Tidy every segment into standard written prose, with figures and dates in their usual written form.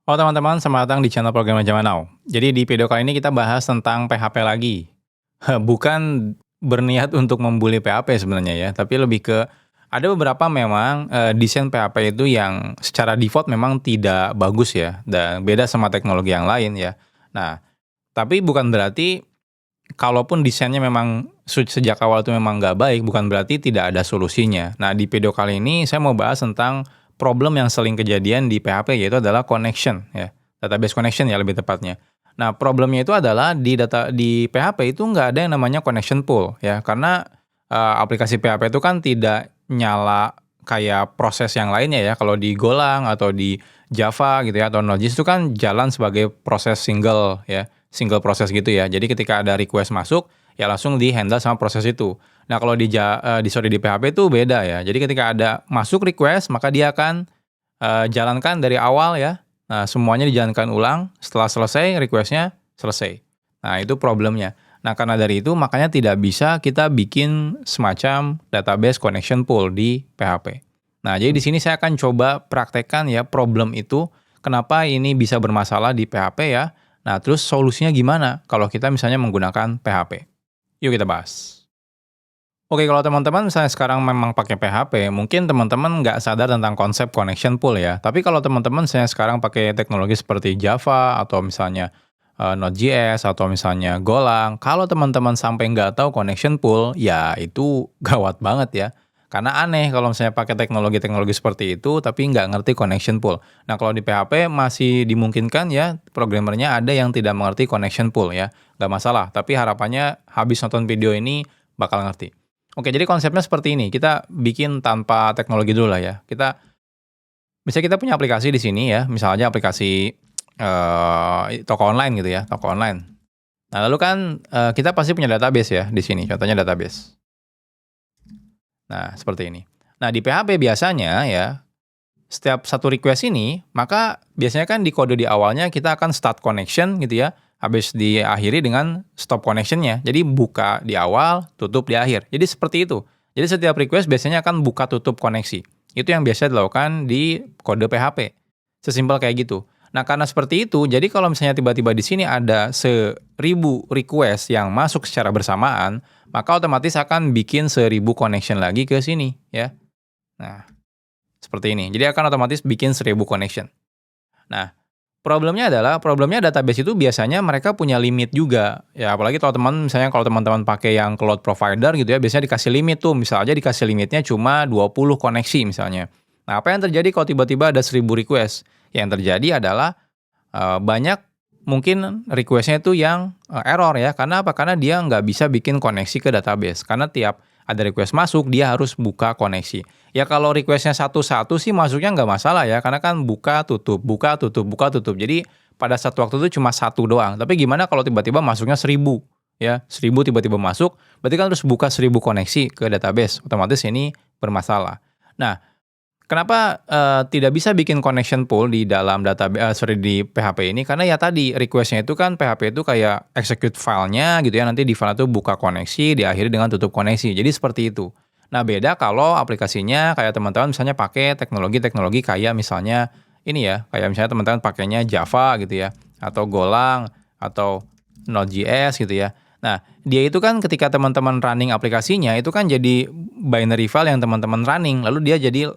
Halo teman-teman, selamat datang di channel Programmer Zaman Now. Jadi di video kali ini kita bahas tentang PHP lagi. Bukan berniat untuk membuli PHP sebenarnya ya, tapi lebih ke ada beberapa memang desain PHP itu yang secara default memang tidak bagus ya, dan beda sama teknologi yang lain ya. Nah, tapi bukan berarti kalaupun desainnya memang sejak awal itu memang nggak baik, bukan berarti tidak ada solusinya. Nah, di video kali ini saya mau bahas tentang problem yang sering kejadian di PHP, yaitu adalah connection ya, database connection ya lebih tepatnya. Nah, problemnya itu adalah di PHP itu nggak ada yang namanya connection pool ya, karena aplikasi PHP itu kan tidak nyala kayak proses yang lainnya ya. Kalau di Golang atau di Java gitu ya atau Node.js itu kan jalan sebagai proses single ya, single proses gitu ya. Jadi ketika ada request masuk ya langsung di-handle sama proses itu. Nah, kalau di PHP itu beda ya. Jadi ketika ada masuk request, maka dia akan jalankan dari awal ya. Nah, semuanya dijalankan ulang, setelah selesai request-nya selesai. Nah, itu problemnya. Nah, karena dari itu makanya tidak bisa kita bikin semacam database connection pool di PHP. Nah, jadi di sini saya akan coba praktekkan ya problem itu, kenapa ini bisa bermasalah di PHP ya. Nah, terus solusinya gimana kalau kita misalnya menggunakan PHP. Yuk kita bahas. Oke, kalau teman-teman misalnya sekarang memang pakai PHP, mungkin teman-teman nggak sadar tentang konsep connection pool ya. Tapi kalau teman-teman misalnya sekarang pakai teknologi seperti Java atau misalnya Node.js atau misalnya Golang, kalau teman-teman sampai nggak tahu connection pool, ya itu gawat banget ya. Karena aneh kalau misalnya pakai teknologi-teknologi seperti itu, tapi nggak ngerti connection pool. Nah, kalau di PHP masih dimungkinkan ya, programmernya ada yang tidak mengerti connection pool ya. Nggak masalah, tapi harapannya habis nonton video ini bakal ngerti. Oke, jadi konsepnya seperti ini. Kita bikin tanpa teknologi dulu lah ya. Misalnya kita punya aplikasi di sini ya, misalnya aplikasi toko online gitu ya, toko online. Nah, lalu kan kita pasti punya database ya di sini. Contohnya database. Nah, seperti ini. Nah, di PHP biasanya ya, setiap satu request ini, maka biasanya kan di kode di awalnya kita akan start connection gitu ya, habis diakhiri dengan stop connection-nya. Jadi buka di awal, tutup di akhir. Jadi seperti itu. Jadi setiap request biasanya akan buka tutup koneksi. Itu yang biasa dilakukan di kode PHP. Sesimpel kayak gitu. Nah, karena seperti itu, jadi kalau misalnya tiba-tiba di sini ada 1.000 request yang masuk secara bersamaan, maka otomatis akan bikin 1.000 connection lagi ke sini ya. Nah, seperti ini. Jadi akan otomatis bikin 1.000 connection. Nah, problemnya database itu biasanya mereka punya limit juga. Ya, apalagi kalau teman-teman pakai yang cloud provider gitu ya, biasanya dikasih limit tuh. Misalnya dikasih limitnya cuma 20 koneksi misalnya. Nah, apa yang terjadi kalau tiba-tiba ada 1.000 request? Yang terjadi adalah banyak mungkin request-nya itu yang error ya. Karena apa? Karena dia nggak bisa bikin koneksi ke database. Karena tiap ada request masuk, dia harus buka koneksi. Ya kalau request-nya satu-satu sih masuknya nggak masalah ya, karena kan buka, tutup, buka, tutup, buka, tutup. Jadi pada satu waktu itu cuma satu doang. Tapi gimana kalau tiba-tiba masuknya 1.000? Ya, 1.000 tiba-tiba masuk, berarti kan harus buka 1.000 koneksi ke database. Otomatis ini bermasalah. Nah, kenapa tidak bisa bikin connection pool di dalam di PHP ini? Karena ya tadi request-nya itu kan PHP itu kayak execute filenya gitu ya, nanti di file itu buka koneksi, diakhiri dengan tutup koneksi. Jadi seperti itu. Nah, beda kalau aplikasinya kayak teman-teman misalnya pakai teknologi-teknologi kayak misalnya ini ya, kayak misalnya teman-teman pakainya Java gitu ya, atau Golang, atau Node.js gitu ya. Nah, dia itu kan ketika teman-teman running aplikasinya, itu kan jadi binary file yang teman-teman running, lalu dia jadi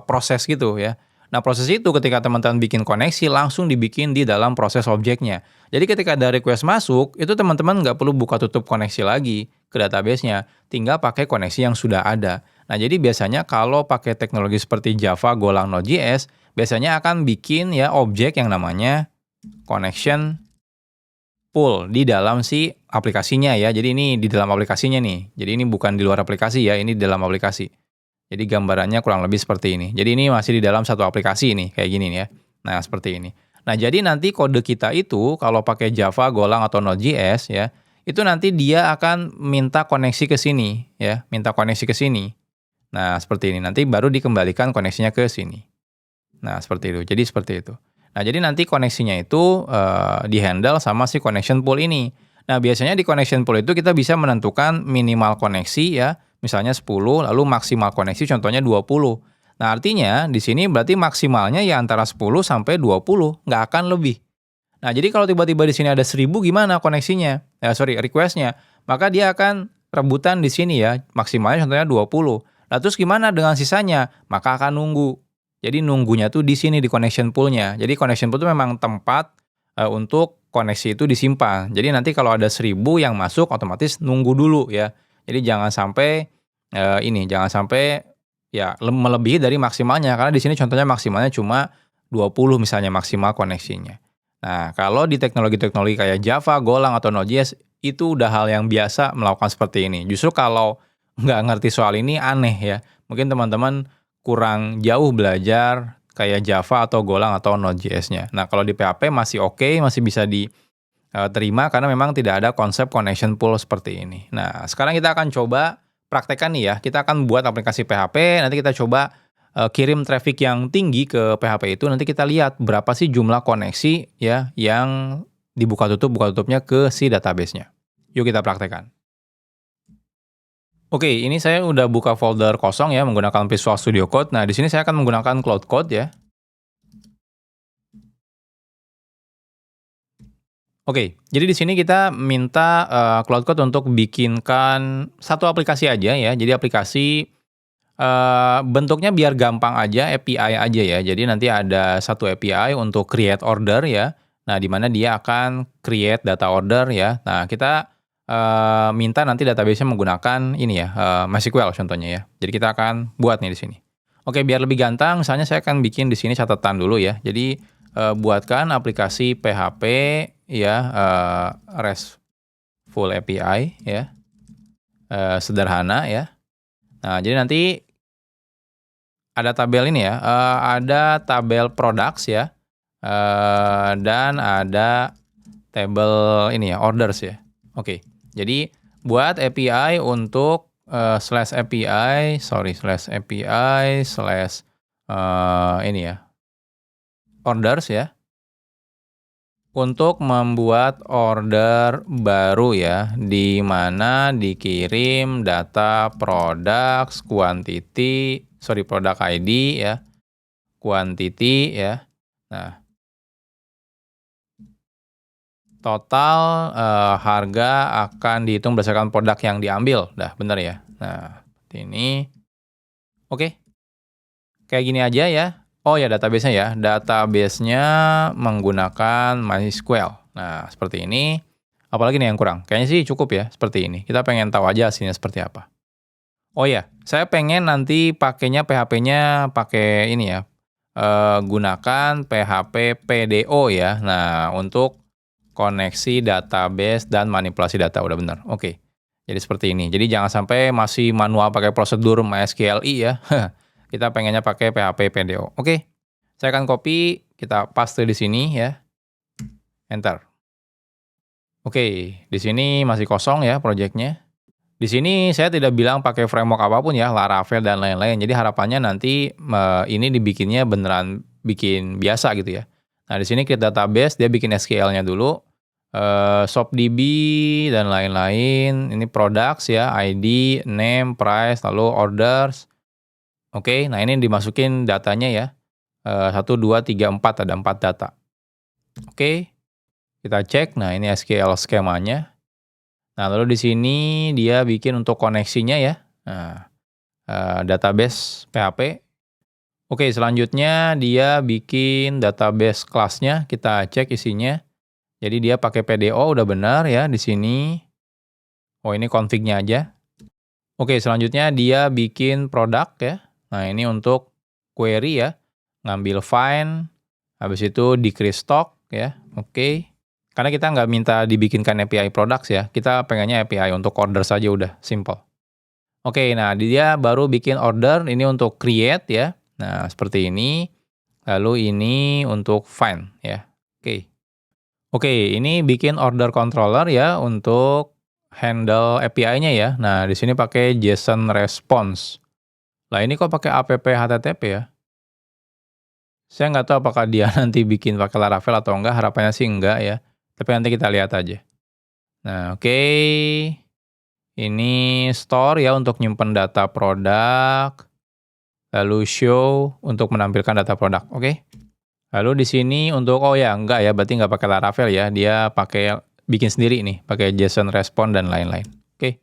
proses gitu ya. Nah, proses itu ketika teman-teman bikin koneksi, langsung dibikin di dalam proses objeknya. Jadi ketika ada request masuk, itu teman-teman nggak perlu buka tutup koneksi lagi ke database-nya, tinggal pakai koneksi yang sudah ada. Nah, jadi biasanya kalau pakai teknologi seperti Java, Golang, Node.js, biasanya akan bikin ya objek yang namanya connection pool di dalam si aplikasinya ya. Jadi ini di dalam aplikasinya nih. Jadi ini bukan di luar aplikasi ya, ini di dalam aplikasi. Jadi gambarannya kurang lebih seperti ini. Jadi ini masih di dalam satu aplikasi nih, kayak gini nih ya. Nah, seperti ini. Nah, jadi nanti kode kita itu kalau pakai Java, Golang atau Node.js ya, itu nanti dia akan minta koneksi ke sini ya, minta koneksi ke sini. Nah, seperti ini. Nanti baru dikembalikan koneksinya ke sini. Nah, seperti itu. Jadi seperti itu. Nah, jadi nanti koneksinya itu di-handle sama si connection pool ini. Nah, biasanya di connection pool itu kita bisa menentukan minimal koneksi ya, misalnya 10, lalu maksimal koneksi contohnya 20. Nah, artinya di sini berarti maksimalnya ya antara 10 sampai 20, nggak akan lebih. Nah, jadi kalau tiba-tiba di sini ada 1000 gimana koneksinya? Sorry, request-nya. Maka dia akan rebutan di sini ya, maksimalnya contohnya 20. Nah, terus gimana dengan sisanya? Maka akan nunggu. Jadi nunggunya tuh di sini di connection pool-nya. Jadi connection pool itu memang tempat untuk koneksi itu disimpan. Jadi nanti kalau ada 1000 yang masuk otomatis nunggu dulu ya. Jadi jangan sampai jangan sampai ya melebihi dari maksimalnya karena di sini contohnya maksimalnya cuma 20 misalnya maksimal koneksinya. Nah, kalau di teknologi-teknologi kayak Java, Golang, atau Node.js, itu udah hal yang biasa melakukan seperti ini. Justru kalau nggak ngerti soal ini aneh ya. Mungkin teman-teman kurang jauh belajar kayak Java atau Golang atau Node.js-nya. Nah, kalau di PHP masih oke, masih bisa diterima karena memang tidak ada konsep connection pool seperti ini. Nah, sekarang kita akan coba praktekkan nih ya. Kita akan buat aplikasi PHP, nanti kita coba kirim traffic yang tinggi ke PHP itu, nanti kita lihat berapa sih jumlah koneksi ya yang dibuka buka tutupnya ke si database-nya. Yuk kita praktekkan. Oke, ini saya udah buka folder kosong ya menggunakan Visual Studio Code. Nah, di sini saya akan menggunakan Cloud Code ya. Oke, jadi di sini kita minta Cloud Code untuk bikinkan satu aplikasi aja ya. Jadi aplikasi bentuknya biar gampang aja, API aja ya. Jadi nanti ada satu API untuk create order ya. Nah, di mana dia akan create data order ya. Nah, kita minta nanti database-nya menggunakan ini ya, MySQL contohnya ya. Jadi kita akan buat nih di sini. Oke, biar lebih gampang, misalnya saya akan bikin di sini catatan dulu ya. Jadi buatkan aplikasi PHP ya, RESTful API ya, sederhana ya. Nah, jadi nanti ada tabel ini ya, ada tabel products ya, dan ada tabel ini ya, orders ya. Oke, jadi buat API untuk slash API slash ini ya, orders ya. Untuk membuat order baru ya, di mana dikirim data products, product ID ya, quantity ya. Nah, total harga akan dihitung berdasarkan produk yang diambil. Dah, benar ya. Nah, seperti ini. Oke, kayak gini aja ya. Oh ya, database-nya ya. Database-nya menggunakan MySQL. Nah, seperti ini. Apalagi nih yang kurang? Kayaknya sih cukup ya, seperti ini. Kita pengen tahu aja hasilnya seperti apa. Oh ya, saya pengen nanti pakainya PHP-nya pakai ini ya, gunakan PHP PDO ya. Nah, untuk koneksi database dan manipulasi data, udah benar. Oke, jadi seperti ini. Jadi jangan sampai masih manual pakai prosedur MySQLi ya. Kita pengennya pakai PHP PDO. Oke, saya akan copy, kita paste di sini ya. Enter. Oke, di sini masih kosong ya projectnya. Di sini saya tidak bilang pakai framework apapun ya, Laravel dan lain-lain. Jadi harapannya nanti ini dibikinnya beneran bikin biasa gitu ya. Nah, di sini create database, dia bikin SQL-nya dulu, SOAP-DB dan lain-lain. Ini products ya, ID, name, price, lalu orders. Oke, nah ini dimasukin datanya ya. 1, 2, 3, 4, ada 4 data. Oke, kita cek. Nah, ini SQL skemanya. Nah, lalu di sini dia bikin untuk koneksinya ya. Nah, database PHP. Oke, selanjutnya dia bikin database kelasnya. Kita cek isinya. Jadi dia pakai PDO udah benar ya di sini. Oh, ini config-nya aja. Oke, selanjutnya dia bikin produk ya. Nah, ini untuk query ya. Ngambil find, habis itu decrease stock ya. Oke. Karena kita nggak minta dibikinkan API products ya. Kita pengennya API untuk order saja udah, simple. Oke, nah dia baru bikin order, ini untuk create ya. Nah, seperti ini. Lalu ini untuk find ya. Oke. Oke, ini bikin order controller ya untuk handle API-nya ya. Nah, di sini pakai JSON response. Lah ini kok pakai app HTTP ya? Saya nggak tahu apakah dia nanti bikin pakai Laravel atau enggak, harapannya sih enggak ya. Tapi nanti kita lihat aja. Nah, oke. Ini store ya untuk nyimpen data produk. lalu show untuk menampilkan data produk, oke? Lalu di sini untuk enggak ya, berarti nggak pakai Laravel ya, dia pakai bikin sendiri nih, pakai JSON response dan lain-lain. Oke,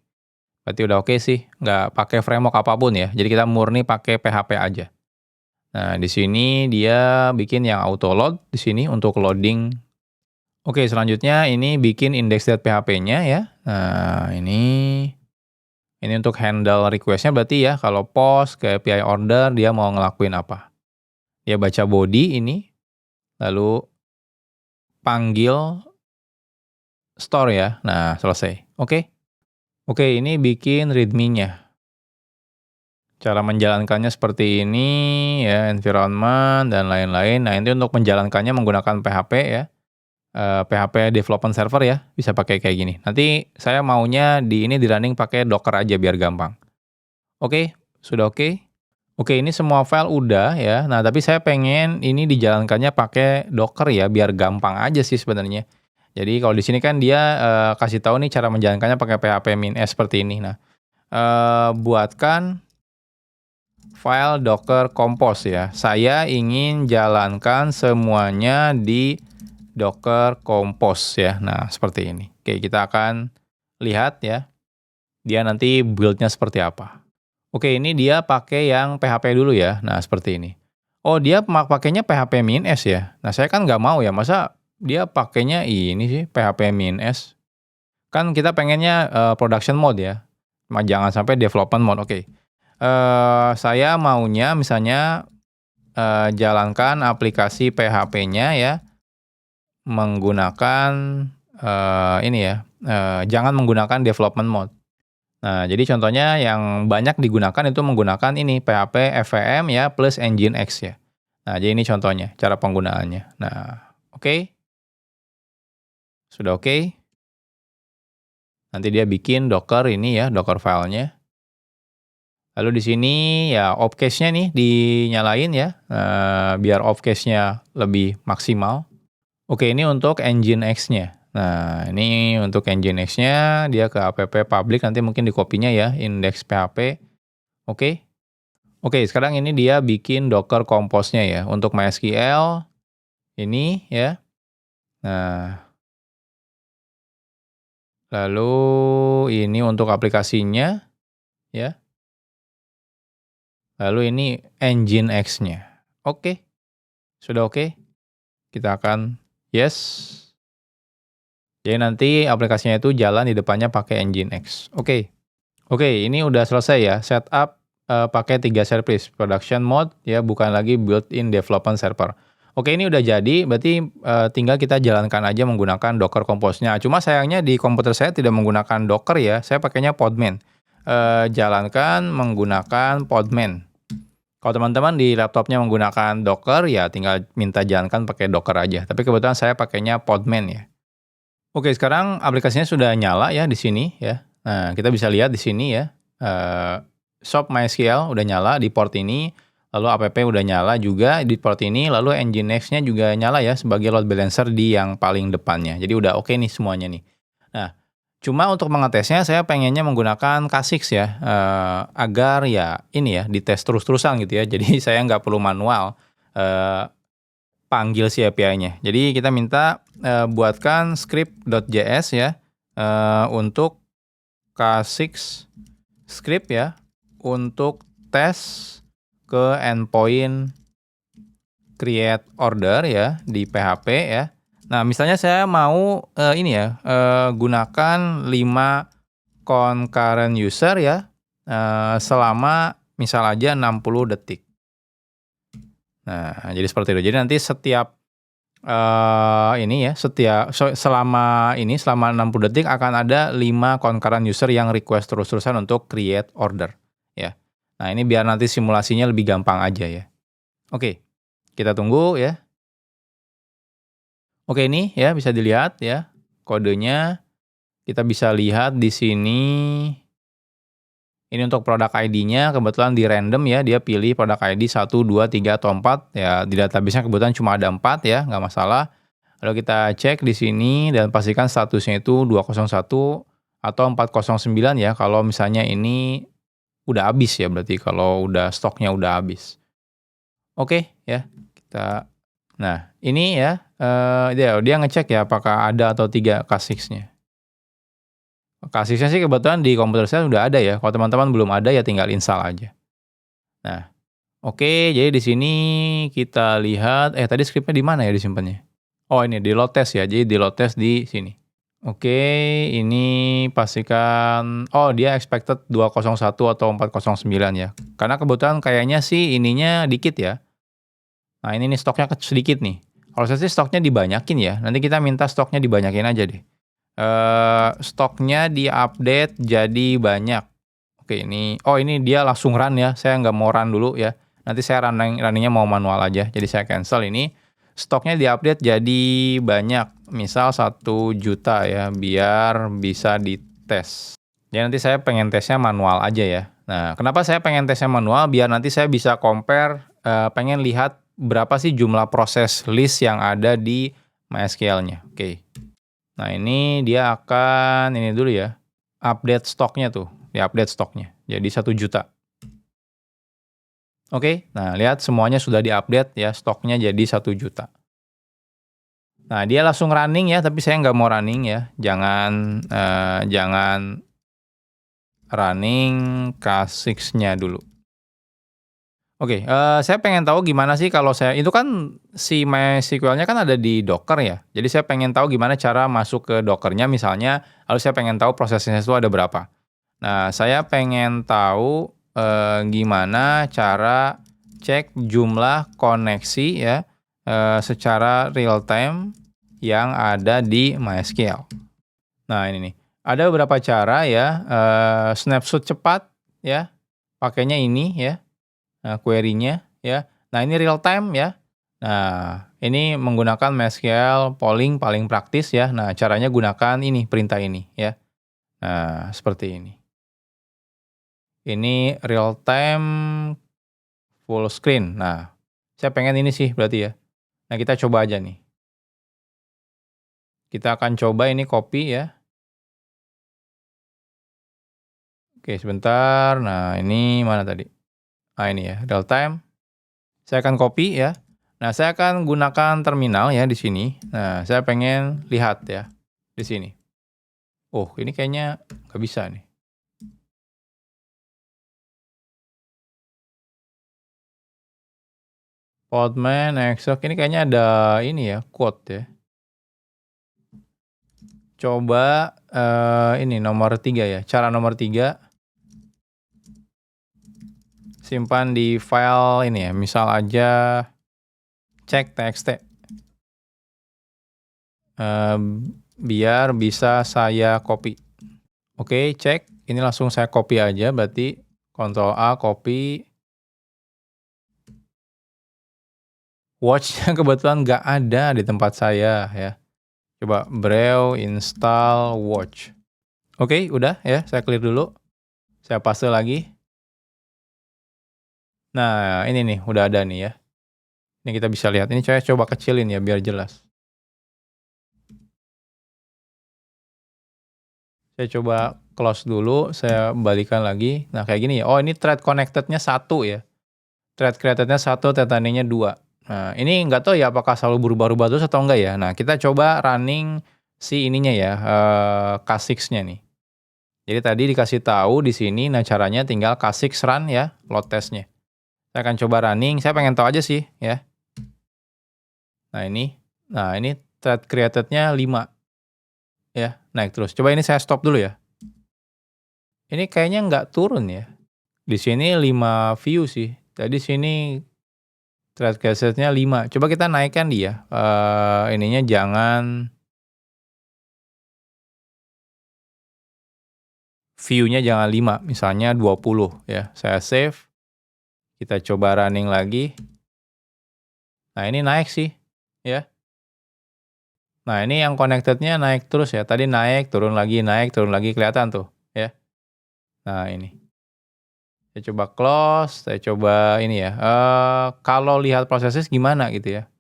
berarti udah oke sih, nggak pakai framework apapun ya. Jadi kita murni pakai PHP aja. Nah, di sini dia bikin yang auto load di sini untuk loading. Oke, selanjutnya ini bikin index.php-nya ya. Nah, ini untuk handle request-nya berarti ya, kalau post ke API order dia mau ngelakuin apa. Dia baca body ini, lalu panggil store ya. Nah, selesai. Oke. Oke, ini bikin readme-nya. Cara menjalankannya seperti ini ya, environment dan lain-lain. Nah, ini untuk menjalankannya menggunakan PHP ya. PHP development server ya, bisa pakai kayak gini. Nanti saya maunya di running pakai Docker aja biar gampang. Oke, sudah oke? Oke, ini semua file udah ya. Nah, tapi saya pengen ini dijalankannya pakai Docker ya, biar gampang aja sih sebenarnya. Jadi kalau di sini kan dia kasih tahu nih cara menjalankannya pakai PHP -s seperti ini. Nah, buatkan file Docker Compose ya. Saya ingin jalankan semuanya di Docker Compose ya. Nah, seperti ini. Oke, kita akan lihat ya. Dia nanti build-nya seperti apa. Oke, ini dia pakai yang PHP dulu ya. Nah, seperti ini. Oh, dia pakainya PHP -s ya. Nah, saya kan nggak mau ya. Masa dia pakainya ini sih, PHP -s. Kan kita pengennya production mode ya. Jangan sampai development mode. Oke. Saya maunya misalnya jalankan aplikasi PHP-nya ya menggunakan ini ya, jangan menggunakan development mode. Nah, jadi contohnya yang banyak digunakan itu menggunakan ini PHP FVM ya plus Nginx ya. Nah, jadi ini contohnya cara penggunaannya. Nah, oke. Sudah oke. Nanti dia bikin Docker ini ya, Docker filenya. Lalu di sini ya opcase-nya nih dinyalain ya, biar opcase-nya lebih maksimal. Oke, ini untuk Nginx-nya. Nah, ini untuk Nginx-nya dia ke app public, nanti mungkin di copy-nya ya, index PHP. Oke. Oke, sekarang ini dia bikin Docker Compose-nya ya, untuk MySQL ini ya. Nah, lalu ini untuk aplikasinya ya. Lalu ini Nginx-nya. Oke. Sudah oke. Kita akan yes. Jadi nanti aplikasinya itu jalan di depannya pakai Nginx. Oke. Oke, ini udah selesai ya. Setup pakai 3 service. Production mode ya, bukan lagi built-in development server. Oke, ini udah jadi, berarti tinggal kita jalankan aja menggunakan Docker Compose-nya. Cuma sayangnya di komputer saya tidak menggunakan Docker ya, saya pakainya Podman. Jalankan menggunakan Podman. Kalau teman-teman di laptopnya menggunakan Docker, ya tinggal minta jalankan pakai Docker aja. Tapi kebetulan saya pakainya Podman ya. Oke, sekarang aplikasinya sudah nyala ya di sini ya. Nah, kita bisa lihat di sini ya. Shop MySQL udah nyala di port ini. Lalu app udah nyala juga di port ini. Lalu Nginx-nya juga nyala ya sebagai load balancer di yang paling depannya. Jadi udah oke nih semuanya nih. Nah, cuma untuk mengetesnya saya pengennya menggunakan K6 ya. Agar ya ini ya dites terus-terusan gitu ya. Jadi saya nggak perlu manual panggil si API-nya. Jadi kita minta buatkan script.js ya untuk K6 script ya untuk tes ke endpoint create order ya di PHP ya. Nah, misalnya saya mau ini ya gunakan 5 concurrent user ya selama misal aja 60 detik. Nah, jadi seperti itu. Jadi nanti setiap selama 60 detik akan ada 5 concurrent user yang request terus-terusan untuk create order ya. Nah, ini biar nanti simulasinya lebih gampang aja ya. Oke. Kita tunggu ya. Oke, ini ya bisa dilihat ya kodenya. Kita bisa lihat di sini. Ini untuk produk ID-nya kebetulan di random ya, dia pilih produk ID 1, 2, 3, atau 4. Ya, di database-nya kebetulan cuma ada 4 ya, nggak masalah. Lalu kita cek di sini dan pastikan statusnya itu 201 atau 409 ya, kalau misalnya ini udah habis ya berarti kalau udah stoknya udah habis. Oke ya, nah ini ya, dia ngecek ya apakah ada atau tidak K6-nya. K6-nya sih kebetulan di komputer saya udah ada ya, kalau teman-teman belum ada ya tinggal install aja. Nah, oke, jadi di sini kita lihat, tadi skripnya di mana ya disimpannya? Oh ini di load test ya, jadi di load test di sini. Oke, ini pastikan, oh dia expected 201 atau 409 ya. Karena kebetulan kayaknya sih ininya dikit ya. Nah ini nih stoknya sedikit nih. Kalau saya sih stoknya dibanyakin ya, nanti kita minta stoknya dibanyakin aja deh. Stoknya di-update jadi banyak. Oke ini, oh ini dia langsung run ya, saya nggak mau run dulu ya. Nanti saya runningnya mau manual aja, jadi saya cancel ini. Stoknya di-update jadi banyak, misal 1 juta ya, biar bisa dites. Jadi nanti saya pengen tesnya manual aja ya. Nah, kenapa saya pengen tesnya manual? Biar nanti saya bisa compare, pengen lihat berapa sih jumlah proses list yang ada di MySQL-nya. Oke. Nah ini dia akan, ini dulu ya, update stoknya tuh, di-update stoknya, jadi 1 juta. Oke, nah lihat semuanya sudah di-update ya, stoknya jadi 1 juta. Nah dia langsung running ya, tapi saya nggak mau running ya, jangan running K6-nya dulu. Oke, saya pengen tahu gimana sih kalau saya itu kan si MySQL-nya kan ada di Docker ya. Jadi saya pengen tahu gimana cara masuk ke Docker-nya misalnya, lalu saya pengen tahu prosesnya itu ada berapa. Nah, saya pengen tahu, gimana cara cek jumlah koneksi ya, secara real time yang ada di MySQL. Nah, ini nih, ada beberapa cara ya, snapshot cepat ya, pakainya ini ya. Query-nya ya. Nah, ini real time ya. Nah, ini menggunakan MySQL polling paling praktis ya. Nah, caranya gunakan ini, perintah ini ya. Nah, seperti ini. Ini real time full screen. Nah, saya pengen ini sih berarti ya. Nah, kita coba aja nih. Kita akan coba ini copy ya. Oke, sebentar. Nah, ini mana tadi? Nah, ini ya, real time. Saya akan copy ya. Nah, saya akan gunakan terminal ya di sini. Nah, saya pengen lihat ya di sini. Oh, ini kayaknya nggak bisa nih. Podman, Exoc, ini kayaknya ada ini ya, quote ya. Coba ini nomor 3 ya, cara nomor 3. Simpan di file ini ya, misal aja cek txt. Biar bisa saya copy. Oke, cek. Ini langsung saya copy aja, berarti Ctrl A, copy. Watch-nya kebetulan nggak ada di tempat saya ya. Coba browse install watch. Oke, udah ya, saya clear dulu. Saya paste lagi. Nah, ini nih, udah ada nih ya. Ini kita bisa lihat, ini saya coba kecilin ya, biar jelas. Saya coba close dulu, saya balikan lagi. Nah, kayak gini ya. Oh, ini thread connected-nya 1 ya. Thread created-nya 1, thread running-nya 2. Nah, ini nggak tahu ya apakah selalu berubah-ubah terus atau enggak ya. Nah, kita coba running si ininya ya, K6-nya nih. Jadi tadi dikasih tahu di sini, nah caranya tinggal K6 run ya, load test-nya. Saya akan coba running, saya pengen tahu aja sih ya. Nah ini thread created-nya 5 ya, naik terus. Coba ini saya stop dulu ya. Ini kayaknya nggak turun ya. Di sini 5 view sih. Tadi sini thread created-nya 5. Coba kita naikkan dia. Ininya view-nya jangan 5, misalnya 20 ya. Saya save. Kita coba running lagi. Nah, ini naik sih ya. Nah, ini yang connected-nya naik terus ya. Tadi naik, turun lagi, kelihatan tuh ya. Nah, ini. Saya coba close, saya coba ini ya, kalau lihat prosesnya gimana gitu ya.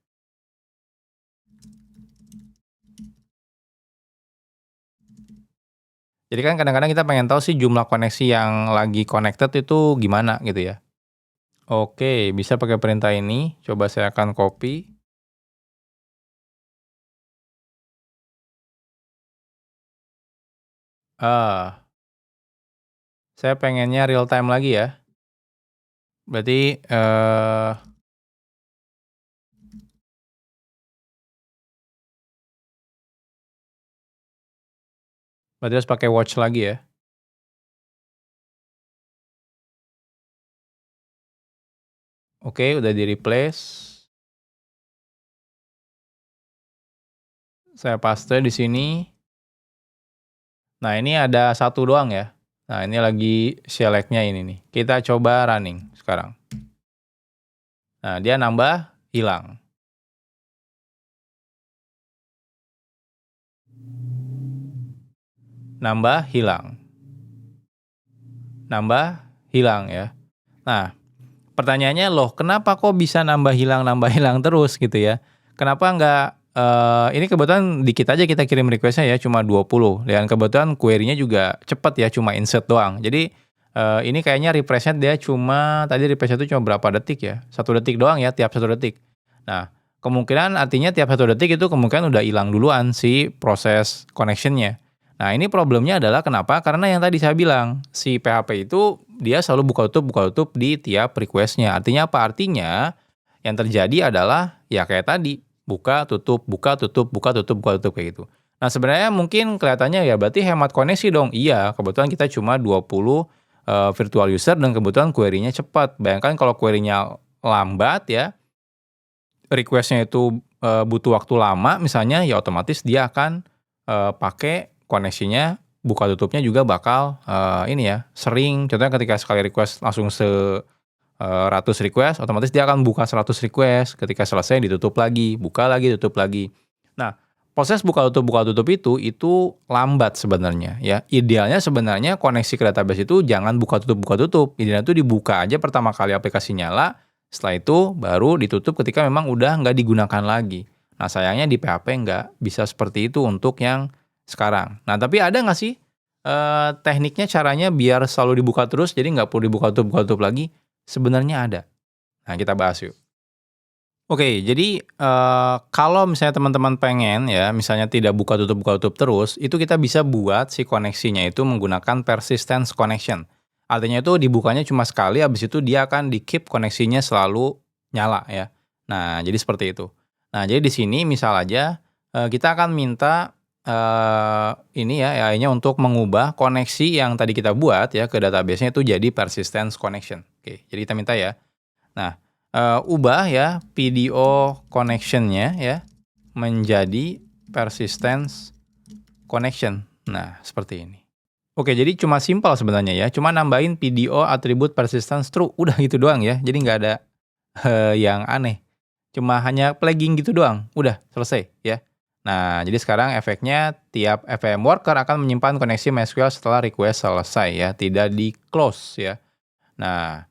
Jadi kan kadang-kadang kita pengen tahu sih jumlah koneksi yang lagi connected itu gimana gitu ya. Oke, bisa pakai perintah ini. Coba saya akan copy. Ah, saya pengennya real time lagi ya. Berarti berarti harus pakai watch lagi ya. Oke, udah di-replace. Saya paste di sini. Nah, ini ada satu doang ya. Nah, ini lagi select-nya ini nih. Kita coba running sekarang. Nah, dia nambah, hilang. Nambah, hilang. Nambah, hilang ya. Nah, pertanyaannya loh, kenapa kok bisa nambah hilang terus gitu ya? Kenapa nggak, ini kebetulan dikit aja kita kirim request-nya ya, cuma 20. Dan kebetulan query-nya juga cepet ya, cuma insert doang. Jadi, ini kayaknya refresh-nya dia tadi refresh-nya itu cuma berapa detik ya? 1 detik doang ya, tiap 1 detik. Nah, kemungkinan artinya tiap 1 detik itu kemungkinan udah hilang duluan si proses connection-nya. Nah, ini problemnya adalah kenapa? Karena yang tadi saya bilang, si PHP itu dia selalu buka tutup di tiap request-nya. Artinya apa? Artinya yang terjadi adalah ya kayak tadi, buka, tutup, buka, tutup, buka, tutup, buka, tutup kayak gitu. Nah, sebenarnya mungkin kelihatannya ya berarti hemat koneksi dong. Iya, kebetulan kita cuma 20 virtual user dan kebetulan query-nya cepat. Bayangkan kalau query-nya lambat ya, request-nya itu butuh waktu lama misalnya, ya otomatis dia akan pakai koneksinya, buka tutupnya juga bakal ini ya, sering. Contohnya ketika sekali request langsung 100 request, otomatis dia akan buka 100 request, ketika selesai ditutup lagi, buka lagi, tutup lagi. Nah, proses buka tutup itu lambat sebenarnya ya. Idealnya sebenarnya koneksi ke database itu jangan buka tutup. Idealnya itu dibuka aja pertama kali aplikasi nyala, setelah itu baru ditutup ketika memang udah nggak digunakan lagi. Nah, sayangnya di PHP nggak bisa seperti itu untuk yang sekarang. Nah, tapi ada nggak sih tekniknya, caranya biar selalu dibuka terus, jadi nggak perlu buka tutup lagi? Sebenarnya ada. Nah, kita bahas yuk. Oke, jadi, kalau misalnya teman-teman pengen ya, misalnya tidak buka tutup terus, itu kita bisa buat si koneksinya itu menggunakan persistence connection. Artinya itu dibukanya cuma sekali, habis itu dia akan di-keep koneksinya selalu nyala ya. Nah, jadi seperti itu. Nah, jadi di sini misal aja, kita akan minta, ini ya, AI-nya untuk mengubah koneksi yang tadi kita buat ya, ke database-nya itu jadi persistence connection. Oke, jadi kita minta ya. Nah, ubah ya PDO connection-nya ya, menjadi persistence connection. Nah, seperti ini. Oke, jadi cuma simpel sebenarnya ya, cuma nambahin PDO atribut persistence true, udah gitu doang ya. Jadi nggak ada, yang aneh. Cuma hanya flagging gitu doang, udah selesai ya. Nah, jadi sekarang efeknya tiap FM worker akan menyimpan koneksi MySQL setelah request selesai ya, tidak di-close ya. Nah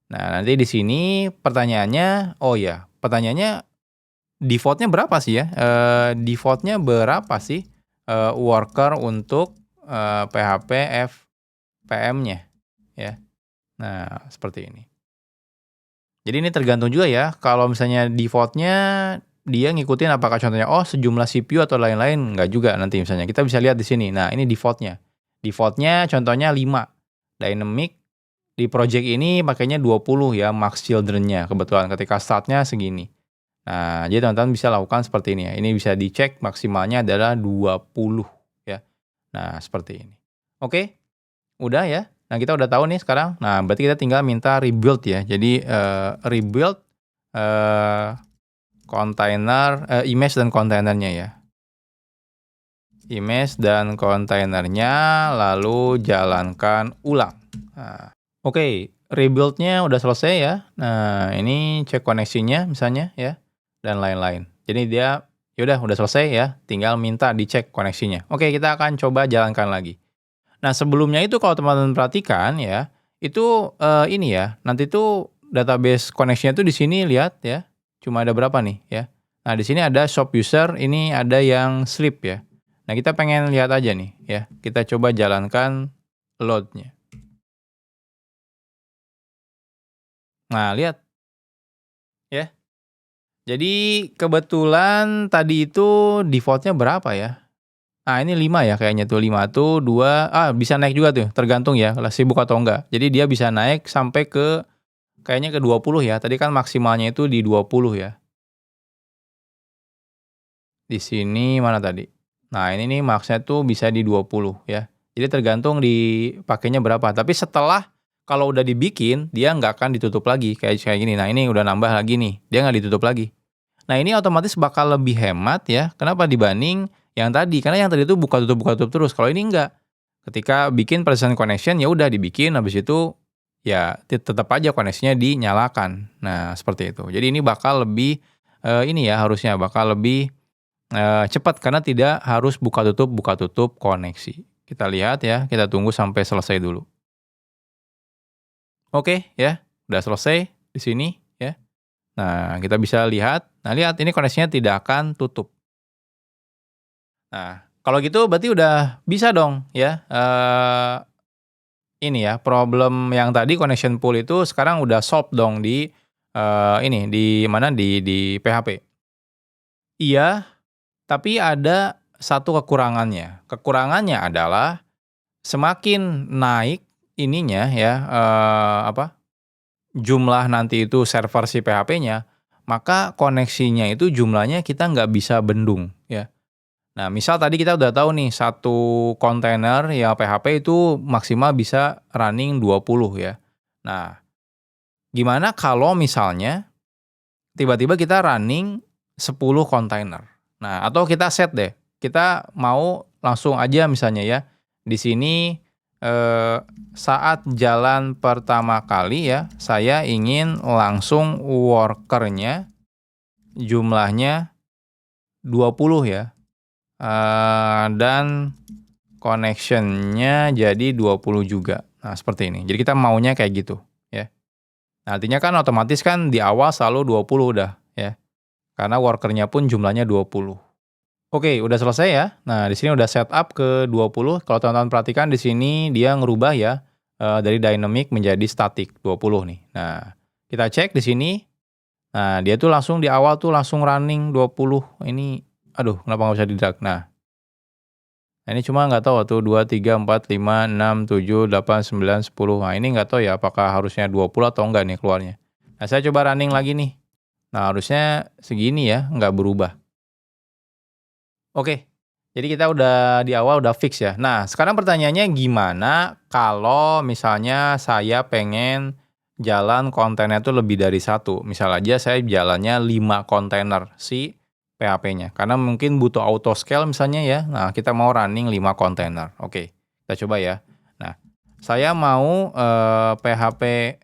Nah, nanti di sini pertanyaannya, oh ya, pertanyaannya default-nya berapa sih ya? Default-nya berapa sih, worker untuk, PHP FPM-nya ya? Nah, seperti ini. Jadi ini tergantung juga ya, kalau misalnya default-nya dia ngikutin apakah contohnya, oh sejumlah CPU atau lain-lain, enggak juga nanti misalnya. Kita bisa lihat di sini. Nah, ini default-nya. Default-nya contohnya 5, dynamic. Di project ini pakainya 20 ya max children-nya, kebetulan ketika start-nya segini. Nah, jadi teman-teman bisa lakukan seperti ini ya. Ini bisa dicek maksimalnya adalah 20 ya. Nah, seperti ini. Oke, udah ya. Nah, kita udah tahu nih sekarang. Nah, berarti kita tinggal minta rebuild ya. Jadi, rebuild, eee, image dan kontainernya ya. Image dan kontainernya, lalu jalankan ulang. Nah, oke, rebuild-nya udah selesai ya. Nah, ini cek koneksinya misalnya ya, dan lain-lain. Jadi dia, yaudah udah selesai ya, tinggal minta dicek koneksinya. Oke, kita akan coba jalankan lagi. Nah, sebelumnya itu kalau teman-teman perhatikan ya, itu, ini ya, nanti tuh database koneksinya tuh di sini lihat ya, cuma ada berapa nih ya. Nah, di sini ada shop user, ini ada yang sleep ya. Nah, kita pengen lihat aja nih ya, kita coba jalankan load-nya. Nah, lihat ya. Jadi kebetulan tadi itu default-nya berapa ya? Nah, ini 5 ya kayaknya tuh, 5 tuh 2 bisa naik juga tuh, tergantung ya kalau sibuk atau enggak. Jadi dia bisa naik sampai ke kayaknya ke 20 ya, tadi kan maksimalnya itu di 20 ya. Di sini mana tadi? Nah, ini nih max-nya tuh bisa di 20 ya. Jadi tergantung dipakainya berapa, tapi setelah kalau udah dibikin, dia nggak akan ditutup lagi kayak kayak gini. Nah, ini udah nambah lagi nih, dia nggak ditutup lagi. Nah, ini otomatis bakal lebih hemat ya, kenapa dibanding yang tadi, karena yang tadi itu buka tutup terus, kalau ini enggak. Ketika bikin persistent connection, ya udah dibikin, habis itu ya tetap aja koneksinya dinyalakan. Nah, seperti itu. Jadi ini bakal lebih, ini ya harusnya bakal lebih cepat karena tidak harus buka tutup koneksi. Kita lihat ya, kita tunggu sampai selesai dulu. Oke ya, udah selesai di sini ya. Nah, kita bisa lihat, nah lihat ini koneksinya tidak akan tutup. Nah, kalau gitu berarti udah bisa dong ya, ini ya, problem yang tadi connection pool itu sekarang udah solve dong di, ini, di mana, di PHP. Iya, tapi ada satu kekurangannya. Kekurangannya adalah semakin naik ininya ya, jumlah nanti itu server si PHP-nya, maka koneksinya itu jumlahnya kita nggak bisa bendung, ya. Nah, misal tadi kita udah tahu nih, satu kontainer ya PHP itu maksimal bisa running 20 ya. Nah, gimana kalau misalnya tiba-tiba kita running 10 kontainer. Nah, atau kita set deh, kita mau langsung aja misalnya ya, di sini, eee, saat jalan pertama kali ya, saya ingin langsung worker-nya jumlahnya 20 ya, dan connection-nya jadi 20 juga. Nah, seperti ini. Jadi kita maunya kayak gitu, ya. Nah, artinya kan otomatis kan di awal selalu 20 udah, ya. Karena worker-nya pun jumlahnya 20. Oke, udah selesai ya. Nah, di sini udah setup ke 20. Kalau teman-teman perhatikan di sini dia ngerubah ya, dari dynamic menjadi static 20 nih. Nah, kita cek di sini. Nah, dia tuh langsung di awal tuh langsung running 20. Ini aduh, kenapa nggak bisa di-drag? Nah, ini cuma nggak tahu tuh 2, 3, 4, 5, 6, 7, 8, 9, 10. Nah, ini nggak tahu ya apakah harusnya 20 atau enggak nih keluarnya. Nah, saya coba running lagi nih. Nah, harusnya segini ya, nggak berubah. Oke, jadi kita udah di awal udah fix ya. Nah, sekarang pertanyaannya gimana kalau misalnya saya pengen jalan kontainer itu lebih dari satu. Misal aja saya jalannya 5 kontainer si PHP-nya. Karena mungkin butuh auto scale misalnya ya. Nah, kita mau running 5 kontainer. Oke, kita coba ya. Nah, saya mau PHP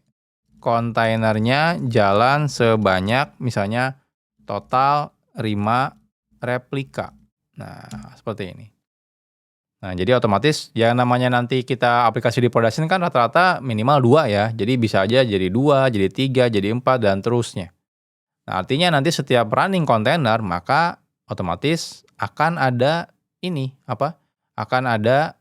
kontainernya jalan sebanyak misalnya total 5 replika. Nah, seperti ini. Nah, jadi otomatis yang namanya nanti kita aplikasi di production kan rata-rata minimal 2 ya. Jadi bisa aja jadi 2, jadi 3, jadi 4 dan terusnya. Nah, artinya nanti setiap running kontainer maka otomatis akan ada ini, apa, akan ada,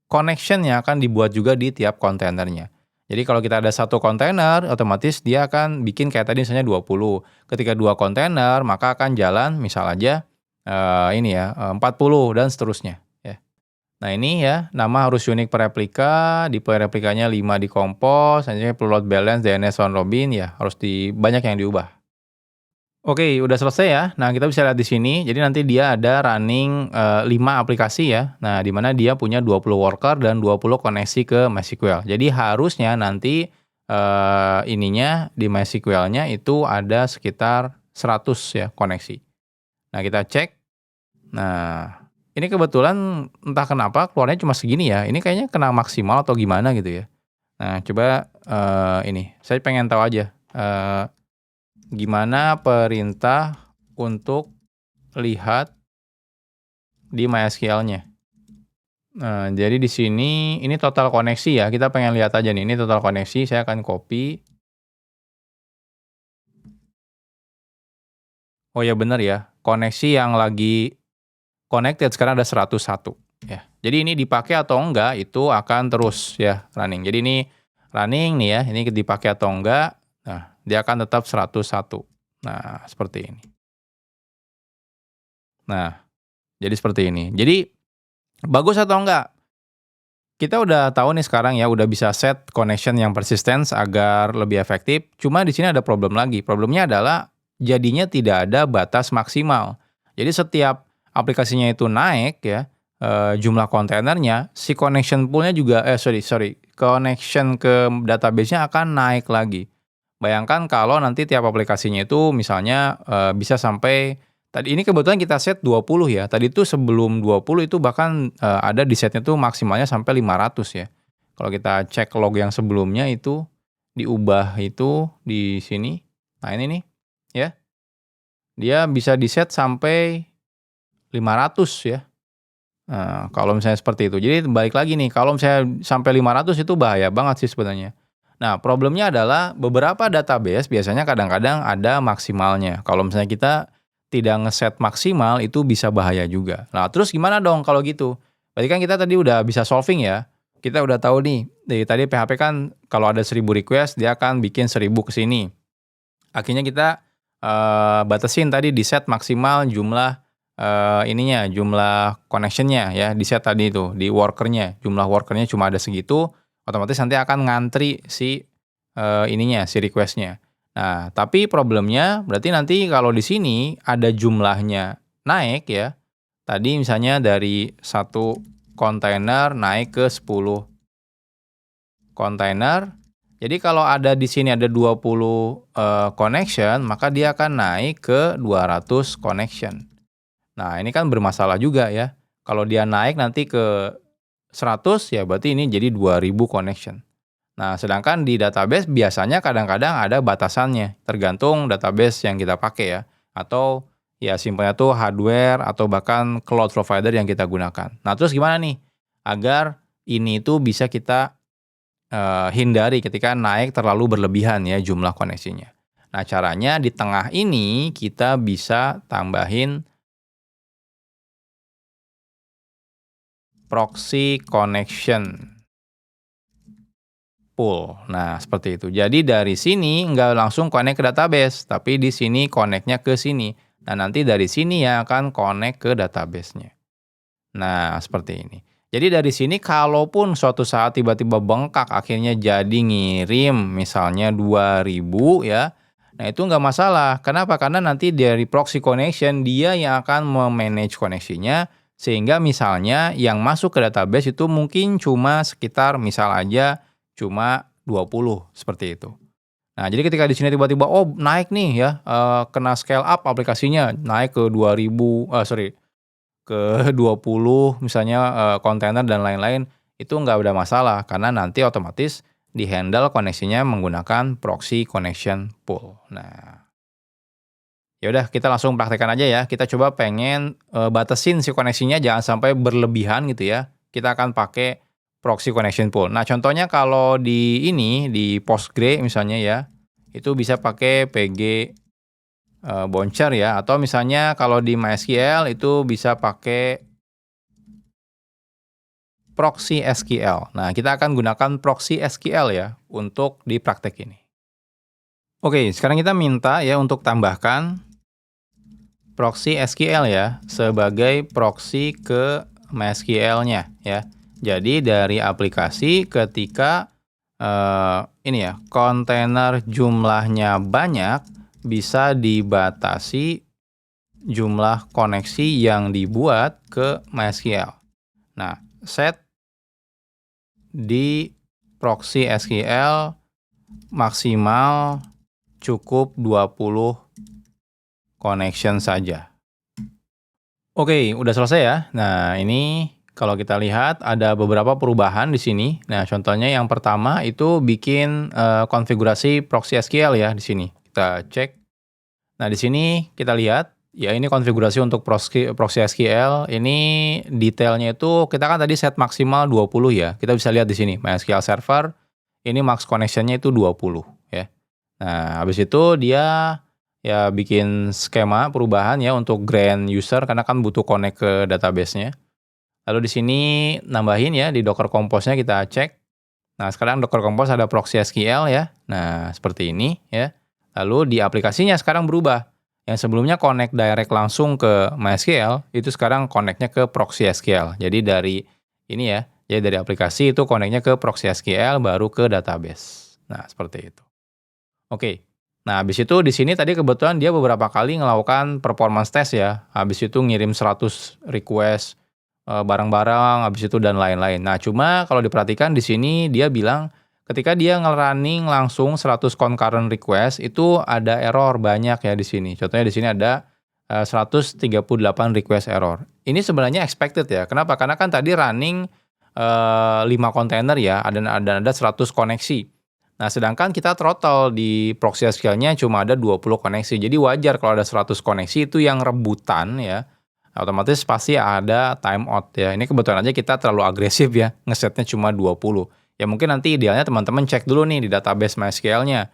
connection yang akan dibuat juga di tiap kontainernya. Jadi kalau kita ada satu kontainer, otomatis dia akan bikin kayak tadi misalnya 20. Ketika 2 kontainer, maka akan jalan misal aja, ini ya, 40 dan seterusnya, ya. Nah, ini ya, nama harus unik per replika, deploy replikanya 5 di compose, selanjutnya perlu load balance, DNS round robin, ya harus banyak yang diubah. Oke, udah selesai ya. Nah, kita bisa lihat di sini. Jadi nanti dia ada running 5 aplikasi ya. Nah, di mana dia punya 20 worker dan 20 koneksi ke MySQL. Jadi harusnya nanti ininya di MySQL-nya itu ada sekitar 100 ya koneksi. Nah, kita cek. Nah, ini kebetulan entah kenapa keluarnya cuma segini ya. Ini kayaknya kena maksimal atau gimana gitu ya. Nah, coba ini saya pengen tahu aja. Gimana perintah untuk lihat di MySQL-nya. Nah, jadi di sini ini total koneksi ya, kita pengen lihat aja nih, ini total koneksi, saya akan copy. Oh ya bener ya, koneksi yang lagi connected, sekarang ada 101 ya. Jadi ini dipakai atau enggak itu akan terus ya running. Jadi ini running nih ya, ini dipakai atau enggak, nah dia akan tetap 101. Nah, seperti ini. Nah, jadi seperti ini. Jadi bagus atau enggak? Kita udah tahu nih sekarang ya, udah bisa set connection yang persisten agar lebih efektif. Cuma di sini ada problem lagi. Problemnya adalah jadinya tidak ada batas maksimal. Jadi setiap aplikasinya itu naik ya, jumlah kontainernya, si connection pool-nya juga connection ke database-nya akan naik lagi. Bayangkan kalau nanti tiap aplikasinya itu misalnya, bisa sampai tadi ini kebetulan kita set 20 ya, tadi itu sebelum 20 itu bahkan, ada di setnya tuh maksimalnya sampai 500 ya. Kalau kita cek log yang sebelumnya itu, diubah itu di sini, nah ini nih, ya, dia bisa di-set sampai 500 ya. Kalau misalnya seperti itu. Jadi balik lagi nih, kalau misalnya sampai 500 itu bahaya banget sih sebenarnya. Nah, problemnya adalah beberapa database biasanya kadang-kadang ada maksimalnya. Kalau misalnya kita tidak ngeset maksimal, itu bisa bahaya juga. Nah, terus gimana dong kalau gitu? Berarti kan kita tadi udah bisa solving ya. Kita udah tahu nih, dari tadi PHP kan kalau ada 1000 request, dia akan bikin 1000 ke sini. Akhirnya kita batasin tadi di set maksimal jumlah jumlah connection-nya ya, di set tadi itu, di worker-nya. Jumlah worker-nya cuma ada segitu, otomatis nanti akan ngantri si si request-nya. Nah, tapi problemnya berarti nanti kalau di sini ada jumlahnya naik ya. Tadi misalnya dari 1 kontainer naik ke 10 kontainer. Jadi kalau ada di sini ada 20 connection, maka dia akan naik ke 200 connection. Nah, ini kan bermasalah juga ya. Kalau dia naik nanti ke 100 ya berarti ini jadi 2000 connection. Nah, sedangkan di database biasanya kadang-kadang ada batasannya, tergantung database yang kita pakai ya. Atau ya simpelnya tuh hardware atau bahkan cloud provider yang kita gunakan. Nah, terus gimana nih? Agar ini tuh bisa kita hindari ketika naik terlalu berlebihan ya jumlah koneksinya. Nah, caranya di tengah ini kita bisa tambahin proxy connection pool. Nah, seperti itu. Jadi dari sini nggak langsung connect ke database, tapi di sini connect-nya ke sini. Nah, nanti dari sini yang akan connect ke database-nya. Nah, seperti ini. Jadi dari sini kalaupun suatu saat tiba-tiba bengkak akhirnya jadi ngirim misalnya 2000 ya, nah itu nggak masalah. Kenapa? Karena nanti dari proxy connection dia yang akan memanage koneksinya, sehingga misalnya yang masuk ke database itu mungkin cuma sekitar misal aja cuma 20 seperti itu. Nah, jadi ketika di sini tiba-tiba naik nih ya, kena scale up aplikasinya naik ke 20 misalnya, kontainer dan lain-lain, itu nggak ada masalah karena nanti otomatis di-handle koneksinya menggunakan proxy connection pool. Nah, ya udah kita langsung praktekkan aja ya. Kita coba pengen, batasin si koneksinya jangan sampai berlebihan gitu ya. Kita akan pakai proxy connection pool. Nah, contohnya kalau di ini, di Postgre misalnya ya, itu bisa pakai PG Bouncer ya, atau misalnya kalau di MySQL itu bisa pakai proxy SQL. Nah, kita akan gunakan proxy SQL ya untuk di praktek ini. Oke, sekarang kita minta ya untuk tambahkan proxy SQL ya sebagai proxy ke MySQL-nya ya. Jadi dari aplikasi ketika ini ya, kontainer jumlahnya banyak, bisa dibatasi jumlah koneksi yang dibuat ke MySQL. Nah, set di proxy SQL maksimal cukup 20 connection saja. Oke, udah selesai ya. Nah, ini kalau kita lihat ada beberapa perubahan di sini. Nah, contohnya yang pertama itu bikin konfigurasi proxy SQL ya di sini. Kita cek. Nah, di sini kita lihat, ya ini konfigurasi untuk proxy SQL. Ini detailnya itu kita kan tadi set maksimal 20 ya. Kita bisa lihat di sini, MySQL Server, ini max connection-nya itu 20 ya. Nah, habis itu dia ya bikin skema perubahan ya untuk grant user karena kan butuh connect ke database-nya. Lalu di sini nambahin ya di Docker Compose-nya kita cek. Nah, sekarang Docker Compose ada proxy SQL ya. Nah, seperti ini ya. Lalu di aplikasinya sekarang berubah. Yang sebelumnya connect direct langsung ke MySQL, itu sekarang connect-nya ke proxy SQL. Jadi dari ini ya, jadi dari aplikasi itu connect-nya ke proxy SQL baru ke database. Nah, seperti itu. Oke. Nah, habis itu di sini tadi kebetulan dia beberapa kali melakukan performance test ya. Habis itu ngirim 100 request bareng-bareng, habis itu dan lain-lain. Nah, cuma kalau diperhatikan di sini dia bilang ketika dia nge-running langsung 100 concurrent request itu ada error banyak ya di sini. Contohnya di sini ada 138 request error. Ini sebenarnya expected ya. Kenapa? Karena kan tadi running 5 kontainer ya, ada 100 koneksi. Nah, sedangkan kita throttle di proxy SQL-nya cuma ada 20 koneksi. Jadi wajar kalau ada 100 koneksi itu yang rebutan ya, otomatis pasti ada timeout ya. Ini kebetulan aja kita terlalu agresif ya, ngesetnya cuma 20. Ya mungkin nanti idealnya teman-teman cek dulu nih di database MySQL-nya,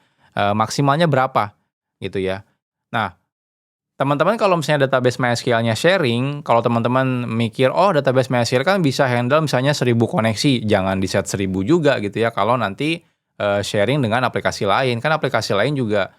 maksimalnya berapa gitu ya. Nah, teman-teman kalau misalnya database MySQL-nya sharing, kalau teman-teman mikir, oh database MySQL kan bisa handle misalnya 1000 koneksi, jangan di set 1000 juga gitu ya, kalau nanti sharing dengan aplikasi lain. Kan aplikasi lain juga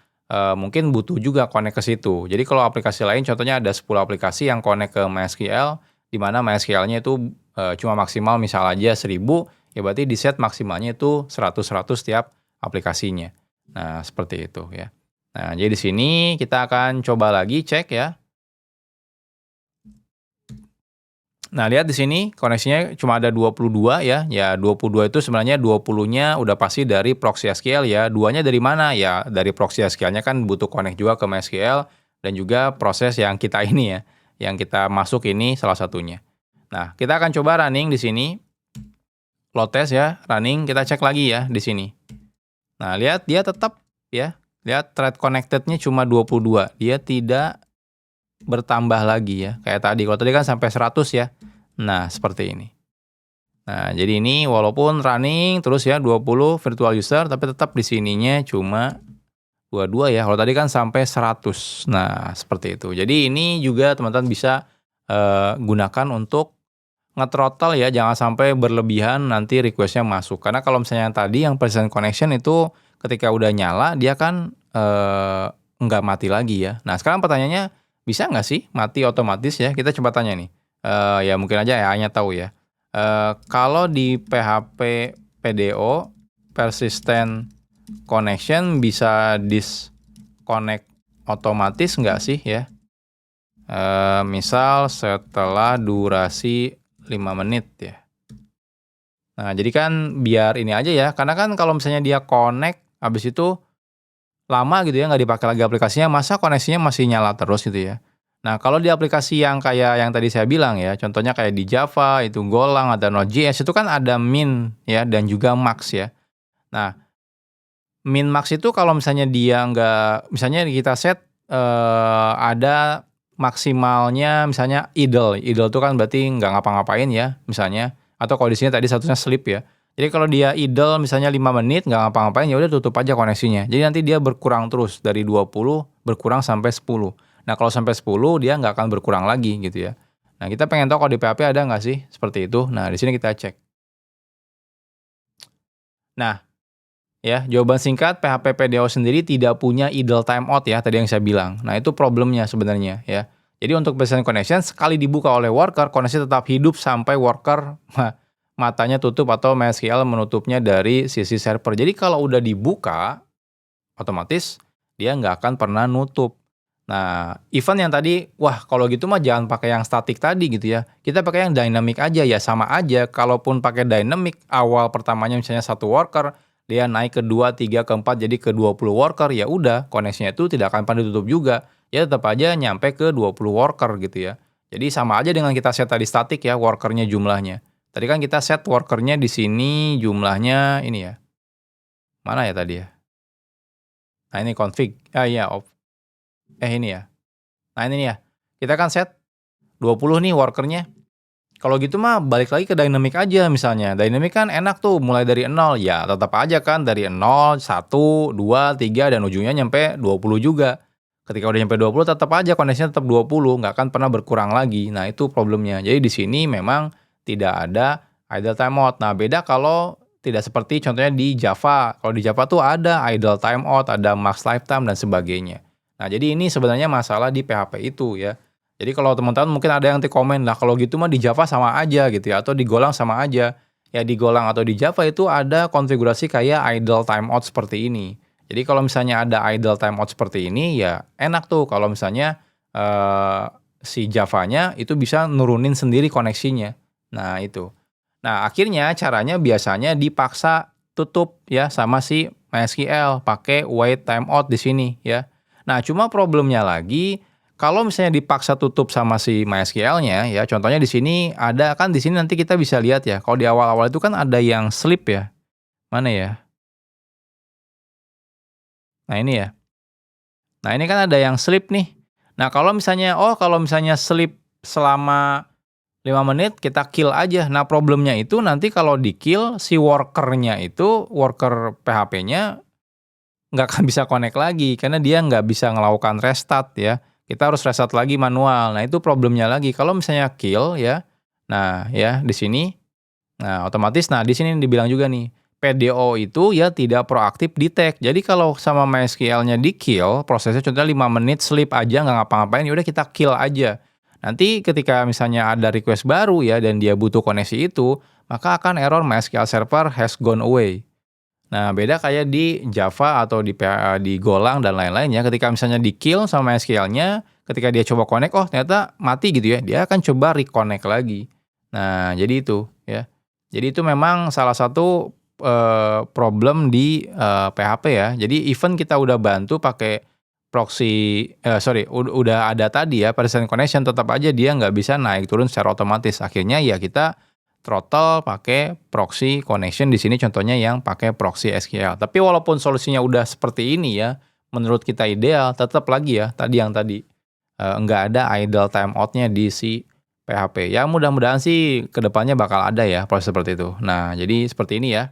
mungkin butuh juga connect ke situ. Jadi kalau aplikasi lain contohnya ada 10 aplikasi yang connect ke MySQL, di mana MySQL-nya itu cuma maksimal misal aja 1000, ya berarti di set maksimalnya itu 100 tiap aplikasinya. Nah, seperti itu ya. Nah, jadi di sini kita akan coba lagi cek ya. Nah, lihat di sini koneksinya cuma ada 22 ya. Ya, 22 itu sebenarnya 20-nya udah pasti dari proxy SQL ya. Duanya dari mana? Ya, dari proxy SQL-nya kan butuh connect juga ke MySQL dan juga proses yang kita ini ya, yang kita masuk ini salah satunya. Nah, kita akan coba running di sini. Load test ya, running, kita cek lagi ya di sini. Nah, lihat dia tetap ya. Lihat thread connected-nya cuma 22. Dia tidak bertambah lagi ya, kayak tadi. Kalau tadi kan sampai 100 ya. Nah, seperti ini. Nah, jadi ini walaupun running terus ya 20 virtual user, tapi tetap di sininya cuma 22 ya. Kalau tadi kan sampai 100. Nah, seperti itu. Jadi ini juga teman-teman bisa gunakan untuk nge-throttle ya, jangan sampai berlebihan nanti request-nya masuk. Karena kalau misalnya yang tadi yang persistent connection itu ketika udah nyala, dia kan nggak mati lagi ya. Nah, sekarang pertanyaannya, bisa nggak sih mati otomatis ya? Kita coba tanya nih. Ya mungkin aja AI-nya tahu ya. Kalau di PHP PDO persistent connection bisa disconnect otomatis nggak sih ya? Misal setelah durasi 5 menit ya. Nah, jadi kan biar ini aja ya, karena kan kalau misalnya dia connect habis itu lama gitu ya, nggak dipakai lagi aplikasinya, masa koneksinya masih nyala terus gitu ya. Nah, kalau di aplikasi yang kayak yang tadi saya bilang ya, contohnya kayak di Java, itu Golang, ada Node.js, itu kan ada min ya, dan juga max ya. Nah, min max itu kalau misalnya dia nggak, misalnya kita set ada maksimalnya misalnya idle. Idle itu kan berarti nggak ngapa-ngapain ya, misalnya. Atau kalau di sini tadi statusnya sleep ya. Jadi kalau dia idle misalnya 5 menit nggak ngapa-ngapain, ya udah tutup aja koneksinya. Jadi nanti dia berkurang terus dari 20 berkurang sampai 10. Nah, kalau sampai 10 dia nggak akan berkurang lagi gitu ya. Nah, kita pengen tahu kalau di PHP ada nggak sih seperti itu. Nah, di sini kita cek. Nah, ya, jawaban singkat PHP PDO sendiri tidak punya idle timeout ya, tadi yang saya bilang. Nah, itu problemnya sebenarnya ya. Jadi untuk persistent connection sekali dibuka oleh worker, koneksi tetap hidup sampai worker matanya tutup atau MySQL menutupnya dari sisi server. Jadi kalau udah dibuka, otomatis dia nggak akan pernah nutup. Nah, event yang tadi, wah kalau gitu mah jangan pakai yang statik tadi gitu ya. Kita pakai yang dynamic aja ya, sama aja. Kalaupun pakai dynamic, awal pertamanya misalnya 1 worker, dia naik ke 2, 3, ke 4, jadi ke 20 worker, ya udah koneksinya itu tidak akan pernah ditutup juga. Ya tetap aja nyampe ke 20 worker gitu ya. Jadi sama aja dengan kita set tadi statik ya, workernya jumlahnya. Tadi kan kita set workernya di sini jumlahnya ini ya. Mana ya tadi ya? Nah ini config. Iya, ini ya. Nah ini ya. Kita kan set 20 nih workernya. Kalau gitu mah balik lagi ke dynamic aja misalnya. Dynamic kan enak tuh mulai dari 0. Ya tetap aja kan dari 0, 1, 2, 3 dan ujungnya nyampe 20 juga. Ketika udah nyampe 20 tetap aja koneksinya tetap 20, nggak akan pernah berkurang lagi. Nah, itu problemnya. Jadi di sini memang tidak ada idle timeout. Nah, beda kalau tidak seperti contohnya di Java. Kalau di Java tuh ada idle timeout, ada max lifetime dan sebagainya. Nah, jadi ini sebenarnya masalah di PHP itu ya. Jadi kalau teman-teman mungkin ada yang komen, lah kalau gitu mah di Java sama aja gitu ya, atau di Golang sama aja. Ya di Golang atau di Java itu ada konfigurasi kayak idle timeout seperti ini. Jadi kalau misalnya ada idle timeout seperti ini, ya enak tuh kalau misalnya si Java-nya itu bisa nurunin sendiri koneksinya. Nah itu. Nah akhirnya caranya biasanya dipaksa tutup ya sama si MySQL pakai wait timeout di sini ya. Nah cuma problemnya lagi kalau misalnya dipaksa tutup sama si MySQL-nya ya, contohnya di sini ada kan di sini nanti kita bisa lihat ya. Kalau di awal-awal itu kan ada yang sleep ya. Mana ya? Nah ini ya. Nah, ini kan ada yang sleep nih. Nah, kalau misalnya sleep selama 5 menit, kita kill aja. Nah, problemnya itu nanti kalau di-kill, si worker PHP-nya nggak akan bisa connect lagi, karena dia nggak bisa melakukan restart ya. Kita harus restart lagi manual. Nah, itu problemnya lagi. Kalau misalnya kill ya, nah ya di sini, nah otomatis, nah di sini dibilang juga nih, PDO itu ya tidak proaktif detect. Jadi kalau sama MySQL-nya di kill, prosesnya contohnya 5 menit sleep aja nggak ngapa-ngapain, ya udah kita kill aja. Nanti ketika misalnya ada request baru ya dan dia butuh koneksi itu, maka akan error MySQL server has gone away. Nah, beda kayak di Java atau di Golang dan lain-lainnya, ketika misalnya di-kill sama MySQL-nya, ketika dia coba connect, oh ternyata mati gitu ya, dia akan coba reconnect lagi. Nah, jadi itu ya. Jadi itu memang salah satu problem di PHP ya. Jadi even kita udah bantu pakai proxy, udah ada tadi ya persistent connection, tetap aja dia nggak bisa naik turun secara otomatis. Akhirnya ya kita throttle pakai proxy connection di sini contohnya yang pakai proxy SQL. Tapi walaupun solusinya udah seperti ini ya, menurut kita ideal, tetap lagi ya tadi nggak ada idle timeout-nya di si PHP. Ya mudah-mudahan sih kedepannya bakal ada ya proses seperti itu. Nah jadi seperti ini ya,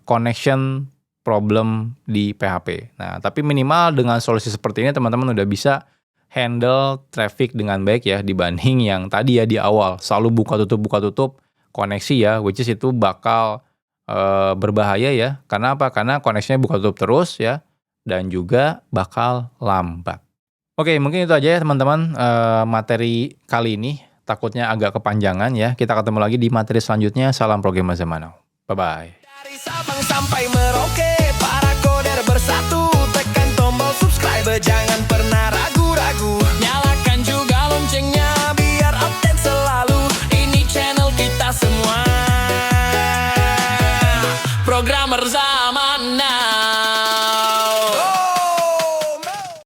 connection problem di PHP. Nah tapi minimal dengan solusi seperti ini teman-teman udah bisa handle traffic dengan baik ya dibanding yang tadi ya di awal selalu buka tutup koneksi ya, which is itu bakal berbahaya ya. Karena apa? Karena koneksinya buka tutup terus ya dan juga bakal lambat. Oke, mungkin itu aja ya teman-teman materi kali ini. Takutnya agak kepanjangan ya. Kita ketemu lagi di materi selanjutnya. Salam programmer zaman now. Bye bye. Dari Sabang sampai Merauke